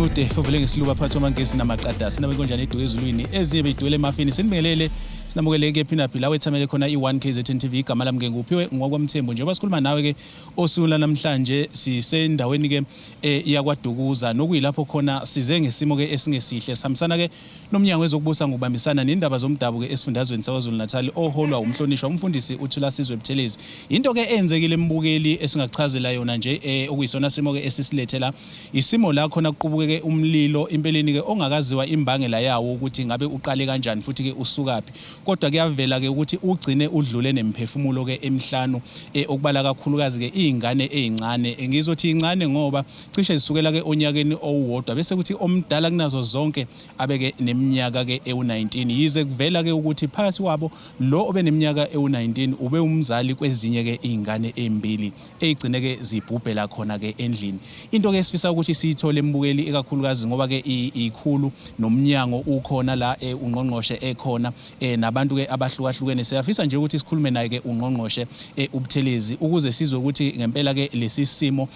Mude ovele ngesiluba phakathi kwamangesi namaqada sinabe konjani eduke ezulwini ezinye bedwele emafini sinibingelele sinamukele ke Phinapi la wethamele khona i1 KZN TV igama lami ke nguphiwe ngokwaMthembu njengoba sikhuluma nawe ke osukwini namhlanje sisendaweni ke iyakwaDukuza nokuyilapho khona size ngesimo ke esingesihle samsana ke nomnyango wezokubusa ngokubambisana nendaba zomdabu ke esifundazweni saKwaZulu Natal oholwa umhlonishwa umfundisi uThula Sizwe Buthelezi into ke enzekile embukeli esingachazela yona nje okuyisona simo ke esisilethela isimo la khona kuqubuke umlilo impeleni ke ongakaziwa imbangela yawo ukuthi ngabe uqale kanjani futhi ke usukaphi kodwa kuyavela ke ukuthi ugcine udlule nemphefumulo ke emhlanu okubala kakhulukazi ke izingane ezincane ngizothi incane ngoba cishe zisukela ke onyakeni owodwa bese kuthi omdala kunazo zonke abeke neminyaka ke ewu19 yize kuvela ke ukuthi phakathi kwabo lo obeneminyaka ewu19 ube umzali kwezinye ke izingane ezimbili ezigcine ke zibhubhela khona ke endlini into ke sifisa ukuthi siyithole embukeli ekakhulukazi ngoba ke ikhulu nomnyango ukhona la ungqongqoshe ekhona nabantu ke abahlukahlukene siyafisa nje ukuthi sikhulume naye ke ungqongqoshe uButhelezi ukuze sizwe ukuthi ngempela ke lesi simo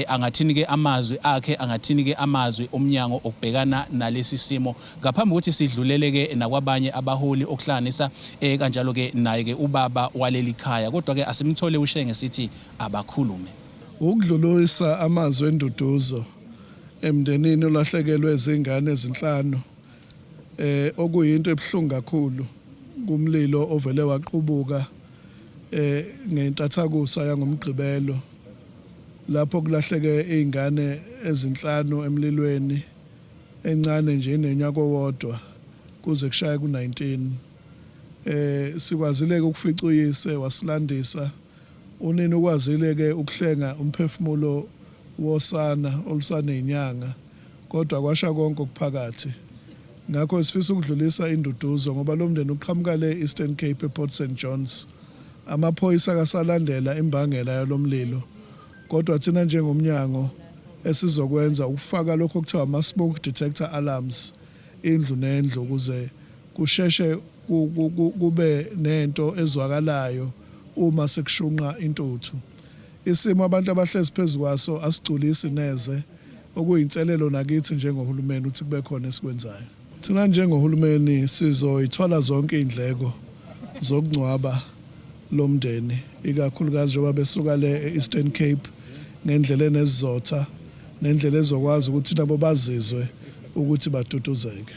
angathini ke amazwi akhe angathini ke amazwi omnyango okubhekana nalesi simo ngaphambi ukuthi sidlulele ke nakwabanye abaholi okuhlanganisa kanjalo ke naye ke ubaba waleli khaya kodwa ke asimthole ushenge sithi abakhulume ukudlulisa amazwi enduduzo emndenini olahlekelwe izingane ezinhlanu okuyinto ebhlungu kakhulu kumlilo ovele waqhubuka ngentathakusa yangomgqibelo lapho kulahleke izingane ezinhlanu emlilweni encane nje nenyaka owodwa kuze kushaya ku19 sikwazile ukufica uyise wasilandisa unini ukwazile ke ukuhlenga umphefumulo wosana olusane inyanga kodwa kwasha konke okuphakathi ngakho sifisa ukudlulisa induduzo ngoba lo mndeni uqhamuka le Eastern Cape ePort St Johns amaphoyisa akasalandela imbangela yalomlilo kodwa thina njengomnyango esizokwenza ukufaka lokho okuthiwa ama smoke detector alarms indlu nendlu ukuze kusheshe kube nento ezwakalayo uma sekushunqa intuthu isimo abantu abahlezi phezukwaso asiculisi neze okuyinselelo nakithi njengohulumeni ukuthi kube khona esikwenzayo thina njengohulumeni sizoyithola zonke indleko zokungcwaba lomndeni ikakhulukazi njengoba besuka le Eastern Cape ngendlela enezizotha nendlela ezokwazi ukuthi nabo bazizwe ukuthi baduduzeke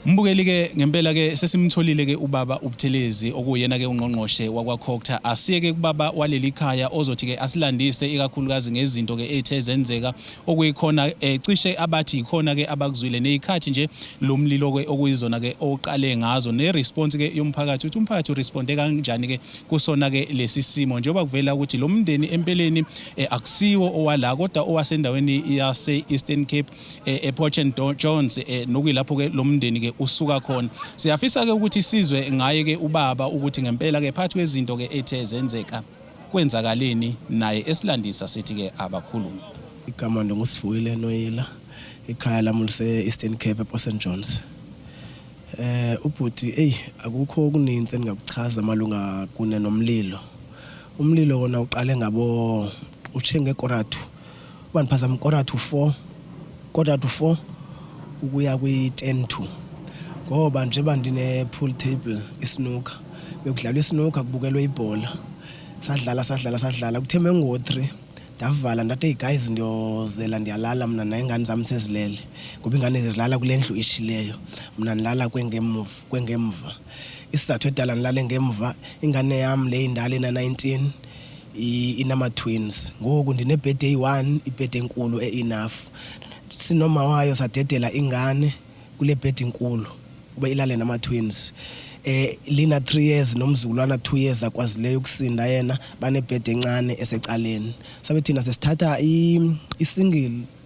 Mbukeli ke ngempela ke sesimtholile ke ubaba uButhelezi okuyena ke ungqongqoshe wakwaCocta asiyeke kubaba waleli khaya ozothi ke asilandise ikakhulukazi ngezinto ke ethe zenzeka okuyikhona cishe abathi ikhona ke abakuzwile nezikhathi nje lomlilo ke okuyizona ke oqale ngazo neresponse ke yomphakathi uthi umphakathi uresponde kanjani ke kusona ke lesi simo njengoba kuvela ukuthi lo mndeni empeleni akusiwo owala kodwa owasendaweni yase Eastern Cape ePort St Johns nokuyilapho ke lo mndeni ke usuka khona siyafisa ke ukuthi sizwe ngaye ke ubaba ukuthi ngempela ke phakathi kwezinto ke ethe zenzeka kwenzakaleni naye esilandisa sithi ke abakhulumi igama ngusifuyile noyila ikhaya lami lise Eastern Cape ePort St Johns ubhuti akukho okuninzi engakuchaza malunga kune nomlilo umlilo wona uqale ngabo uchenge koratu baniphazama koratu 4 ukuya kwi10 ngoba nje bandine pool table isnooker bekudlalwa isnooker kubukelwe ibhola sadlala kutheme ngo3 ndavala ndathi guys ndiyozela ndiyalala mina nengane zami sezilele ngoba ingane zizilala kulendlu ishileyo mina nilala kwengemva isizathu edala nilale ngemva ingane yami le indala ina19 inama twins ngoku ndine birthday 1 ibirthday enkulu enough sinoma wayo sadedela ingane kule bed enkulu kuba ilale nama twins lina 3 years nomzulwana 2 years akwazileyo ukusinda yena bane bed encane esecaleni sabe thina sesithatha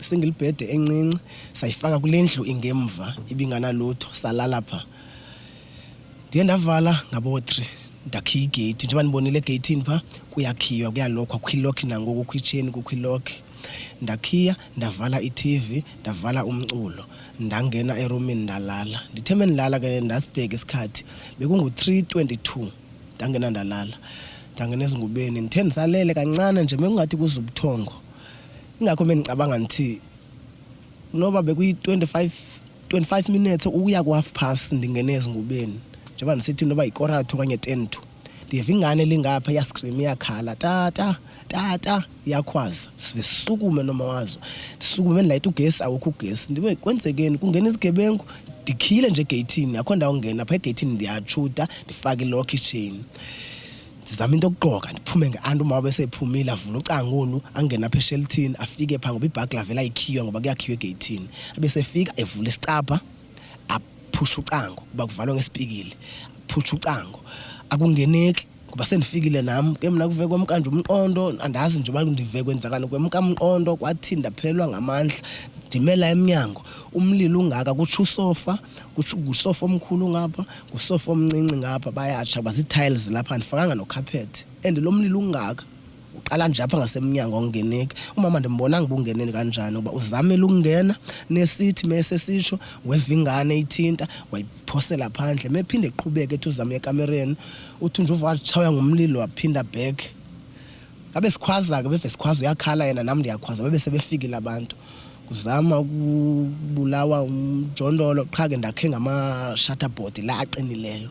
single bed encinci sayifaka kulendlu ingemva ibingana lutho salala pha ndiye ndavala ngabo 3 ndakhiya igate nje banibonile egateini pha kuyakhiwa kuyalokho akhilokhi nangoku kitchen kukhilokhi ndakhiya ndavala iTV ndavala umculo ndangena eroomini ndalala nditheme ndilala ke ndasibheka isikhathi bekungu 3:22 ndangena ndalala ndangena ezingubeni ngithe ndisalele kancane nje mekungathi kuzubuthongo ingakho mengicabanga ngithi noba bekuyi 25 minutes ukuya ku half past ndingene ezingubeni njengoba ndisithi noba ikoratho okanye 10 to ndiva ingane lingapha yascream iyakhala tata iyakhwaza sive sisukume noma wazo sisukume ndilayita ugesi awukho ugesi ndibe kwenzekeni kungena izigebengu ndikhile nje egeyithini akho ndawo ngena pha egeyithini ndiyatshuta ndifake ilock chain ndizama into yokuqoka ndiphume ngeanti uma besephumile avula ucangulu angena apha eshelthini afike pha ngoba ibhagla vela ayikhiwe ngoba kuyakhiwe egeyithini abesefika evula isicapha aphusha ucango kuba kuvalwa ngesipikile aphusha ucango akungeneki kuba sendifikile nami ke mina kuve kwamkanje umqondo andazi nje uba ndive kwenzakani kwemka umqondo kwathinda phelwa ngamandla ndimela eminyango umlilo ungaka kutsho usofa kutsho usofa omkhulu ngapha kusofa omncinci ngapha bayatsha bazitiles lapha ndifakanga no carpet and lo mlilo ungaka uqala nje apha ngasemnyango ongeneki umama ndimbona ngibungeneni kanjani kuba uzamela ukungena nesithi mase sisho wevingane ithinta wayiphosela phandle mephinde eqhubeke ethi uzama ekamereni uthi nje uvatshaya ngumlilo waphinda back sabe sikhwaza ke bese sikhwaza uyakhala yena nami ndiyakhwaza bebe sebefikile abantu kuzama ukubulawa umjondolo qha ke ndakhe ngama shutterboard la aqinileyo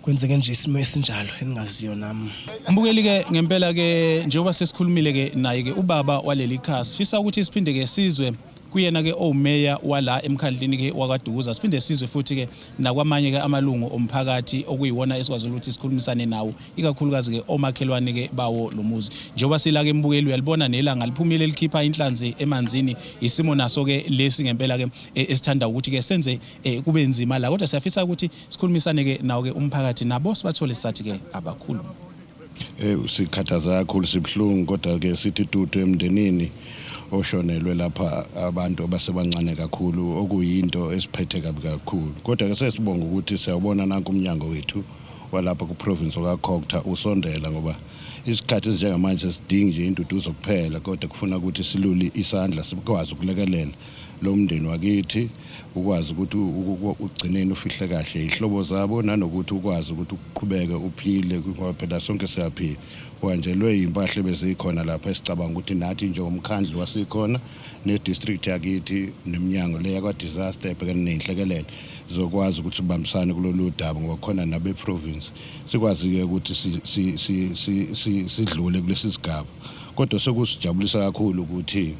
kwenzeke nje isimo esinjalo engingaziyo nami Mbukeli ke ngempela ke njengoba sesikhulumile ke naye ke ubaba waleli khasi sifisa ukuthi siphinde ke sizwe kuyena ke omeya wala emkhandlini ke wakwaDukuza siphinde sizwe futhi ke nakwamanye ke amalungu omphakathi okuyiwona esikwazi ukuthi sikhulumisane nawo ikakhulukazi ke omakhelwane ke bawo lomuzi njengoba sila ke Mbukeli uyalibona nelanga liphumile likhipha inhlanzi emanzini isimo naso ke lesi ngempela ke esithanda ukuthi ke senze kube nzima la kodwa siyafisa ukuthi sikhulumisane ke nawo ke umphakathi nabo sibathole sisathi ke abakhulu sikhathaza kakhulu sibhlungu kodwa ke sithi tutu emndenini oshonelwe lapha abantu abasebancane kakhulu okuyinto esiphethe kabi kakhulu kodwa ke sesibonga ukuthi siyabona nanku umnyango wethu walapha ku province okaKhokta usondela ngoba isikhathi njengamanje sidinga nje induduzo kuphela kodwa kufuna ukuthi silule isandla sikwazi ukulekelela lo mndeni wakithi ukwazi ukuthi ugcineni ufihle kahle ihlobo zabo nanokuthi ukwazi ukuthi uqhubeke uphile ngoba phela sonke siyaphila wanjelwe impahla bezikhona lapha esicabanga ukuthi nathi njengomkhandlu wasikhona ne district yakithi neminyango leya kwa disaster ebhekene nenhlekelele zokwazi ukuthi sibambisane kulolu daba ngoba khona nabe province sikwazi ke ukuthi sidlule kulesi sigaba kodwa sekusijabulisa kakhulu ukuthi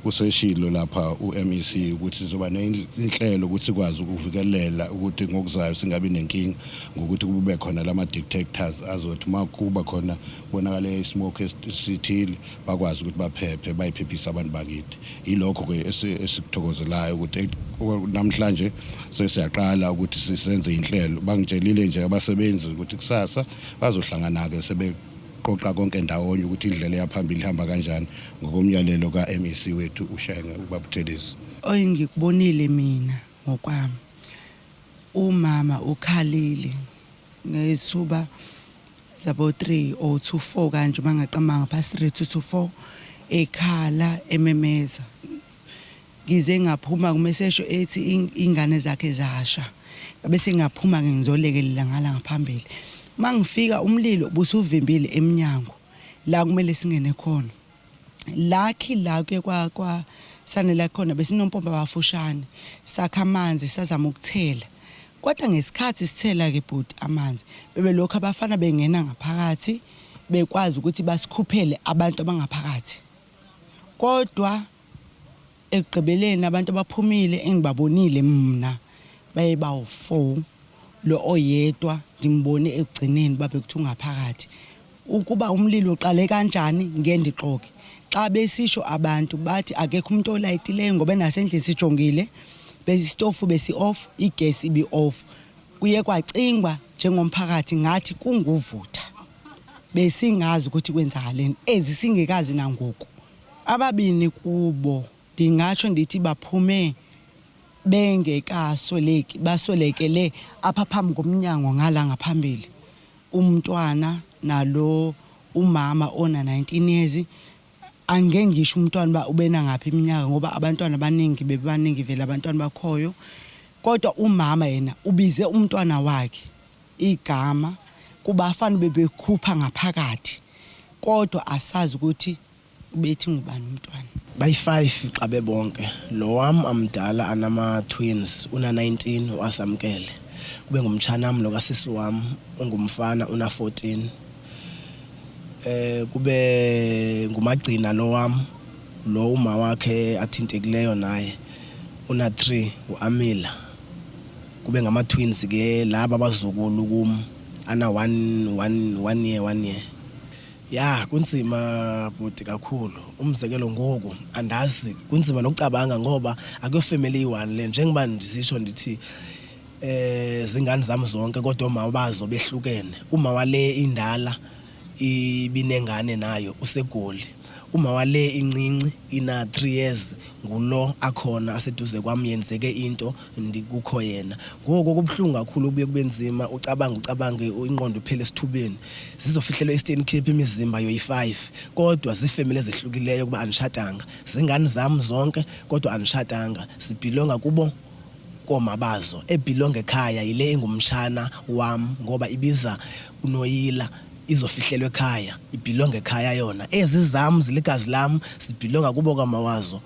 useshilo lapha uMEC ukuthi sizoba nenhlelo ukuthi sikwazi ukuvikelela ukuthi ngokuzayo singabi nenkinga ngokuthi kube khona lama detectors azothi makuba khona bonakala ismoke esithile bakwazi ukuthi baphephe bayiphephisa abantu bakithi ilokho ke esikuthokozelayo ukuthi namhlanje sesiyaqala ukuthi sisenze inhlelo bangitshelile nje abasebenzi ukuthi kusasa bazohlangana ke sebe qoqa konke ndawonye ukuthi indlela yaphambili ihamba kanjani ngokomyalelo kaMEC wethu uShenge uBabuthelezi ngikubonile mina ngokwami umama ukhalile ngesuba zabo 3 or 24 kanje mangaqamanga past 3 to 4 ekhala ememeza ngize ngaphuma kumesesho ethi ingane zakhe zasha bese ngaphuma ngizolekelela ngala ngaphambili mangifika umlilo busuvimbile eminyango la kumele singene khona lakhi la ke kwa sanela khona besinompompa bafushane sakha amanzi sazama ukuthela kodwa ngesikhathi sithela ke bhuti amanzi bebe lokho abafana bengena ngaphakathi bekwazi ukuthi basikhuphele abantu abangaphakathi kodwa ekugqibeleni abantu abaphumile engibabonile mina baye bawu4 lo oyedwa ngimbone ekugcineni babe kuthi ungaphakathi ukuba umlilo uqale kanjani ngendixoke xa besisho abantu bathi akekho umuntu olayitileyo ngoba nasendlini sijongile besitofu besi off igesi ibi off kuye kwacingwa njengomphakathi ngathi kunguvutha besingazi ukuthi kwenzakaleni ezisingekazi nangoku ababini kubo ndingatsho ndithi baphume bengekasoleki basolekele apha phambi komnyango ngala ngaphambili umntwana nalo umama ona 19 years angeke ngisho umntwana ba ubena ngaphi iminyaka ngoba abantwana abaningi bebaningi vele abantwana bakhoyo kodwa umama yena ubize umntwana wakhe igama kubafana bebekhupha ngaphakathi kodwa asazi ukuthi ubethi ngubani umntwana? Bayi-5 xa bebonke. Lo wam amdala anama-twins, una-19 wasamkele. Kube ngumtshanam lo kasisi wam ongumfana una-14. Kube ngumagcina lo wam lo uma wakhe athintekileyo naye una-3 uAmila. Kube ngama-twins ke laba abazukulu kum ana 1 year. Ya kunzima bhuti kakhulu. Umzekelo ngoku andazi kunzima nokucabanga ngoba akuyofamily one le njengoba ndisisho ndithi zingane zami zonke kodwa uma bazo behlukene. Uma wale indala ibinengane nayo useGoli. Uma wale incinci ina 3 years ngulo akhona aseduze kwami yenzeke into ndikukho yena. Ngoko kubhlungu kakhulu kubuye kubenzima ucabange ingqondo iphele esithubeni. Zizofihlelwa Eastern Cape imizimba yoyi5 kodwa zifamily ezehlukileyo kuba anishadanga. Zingane zami zonke kodwa anishadanga. Sibhilonga kubo koma bazo. Ebhilonga ekhaya yile engumshana wam ngoba ibiza uNoyila izofihlelwa ekhaya ibhilonga ekhaya yona. Ezi zami ziligazi lami sibhilonga kubo kamawazo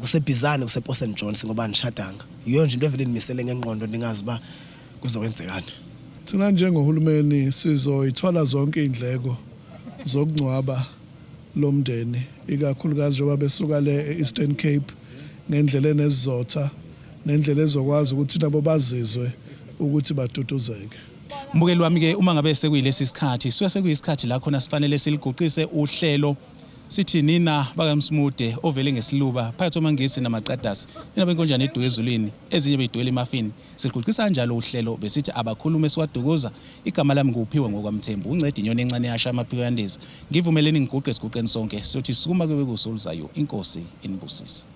kusebhizane kusePort St Johns ngoba anishadanga. Yiyo nje into evele ndimisele ngengqondo ndingazi ba kuzokwenzekani. Thina njengohulumeni sizoyithola zonke indleko zokungcwaba lomndeni ikakhulukazi njengoba besuka le eEastern Cape ngendlela enezizotha nendlela ezokwazi ukuthi nabo bazizwe ukuthi baduduzeke. Mbukeli wami ke uma ngabe sekuyilesi sikhathi sekuyisikhathi la khona sifanele siliguqise uhlelo sithi nina bakaMsumude ovele ngesiluba phakathi koMangisi namaqadasi nina benkonjane eduke ezulwini ezinye beyidwele emafini siguqisa kanjalo uhlelo besithi abakhulume siwadukuza igama lami nguphiwe ngokwamthembu uncede inyoni encane yasha amaphiko yandeza ngivumeleni ngiguqe siguqeni sonke sothi sikuma kube kusoluzayo inkosi inibusise.